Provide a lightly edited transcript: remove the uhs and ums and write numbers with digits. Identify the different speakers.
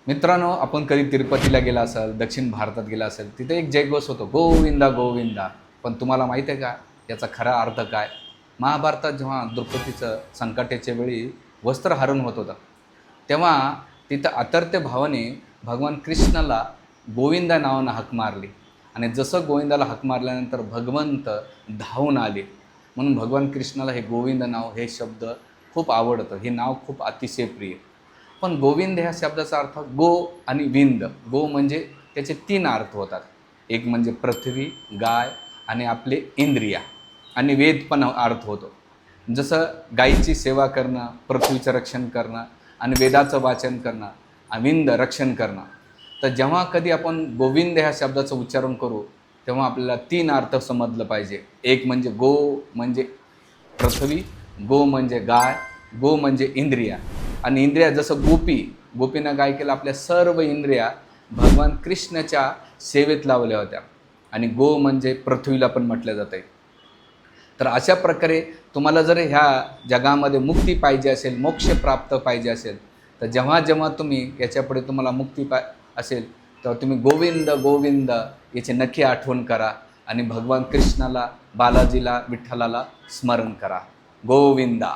Speaker 1: मित्रांनो, आपण कधी तिरुपतीला गेला असाल, दक्षिण भारतात गेला असेल, तिथे एक जयघोष होतो, गोविंदा गोविंदा. पण तुम्हाला माहीत आहे का याचा खरा अर्थ काय? महाभारतात जेव्हा द्रौपदीचं संकटाच्या वेळी वस्त्र हरण होत होतं, तेव्हा तिथं अतर्त्य भावाने भगवान कृष्णाला गोविंदा नावानं हाक मारली. आणि जसं गोविंदाला हाक मारल्यानंतर भगवंत धावून आले. म्हणून भगवान कृष्णाला हे गोविंद नाव, हे शब्द खूप आवडतं, हे नाव खूप अतिशय प्रिय. पण गोविंद ह्या शब्दाचा अर्थ गो आणि विंद. गो म्हणजे त्याचे तीन अर्थ होतात. एक म्हणजे पृथ्वी, गाय आणि आपले इंद्रिया, आणि वेद पण अर्थ होतो. जसं गायीची सेवा करणं, पृथ्वीचं रक्षण करणं, आणि वेदाचं वाचन करणं, विंद रक्षण करणं. तर जेव्हा कधी आपण गोविंद ह्या शब्दाचं उच्चारण करू, तेव्हा आपल्याला तीन अर्थ समजलं पाहिजे. एक म्हणजे गो म्हणजे पृथ्वी, गो म्हणजे गाय, गो म्हणजे इंद्रिया. आणि इंद्रिया जसं गोपीनं काय केलं, आपल्या सर्व इंद्रिया भगवान कृष्णाच्या सेवेत लावल्या होत्या. आणि गो म्हणजे पृथ्वीला पण म्हटलं जातं. तर अशा प्रकारे तुम्हाला जर ह्या जगामध्ये मुक्ती पाहिजे असेल, मोक्ष प्राप्त पाहिजे असेल, तर जेव्हा जेव्हा तुम्ही याच्यापुढे तुम्हाला मुक्ती असेल, तेव्हा तुम्ही गोविंद गोविंद याची नक्की आठवण करा. आणि भगवान कृष्णाला, बालाजीला, विठ्ठलाला स्मरण करा. गोविंदा.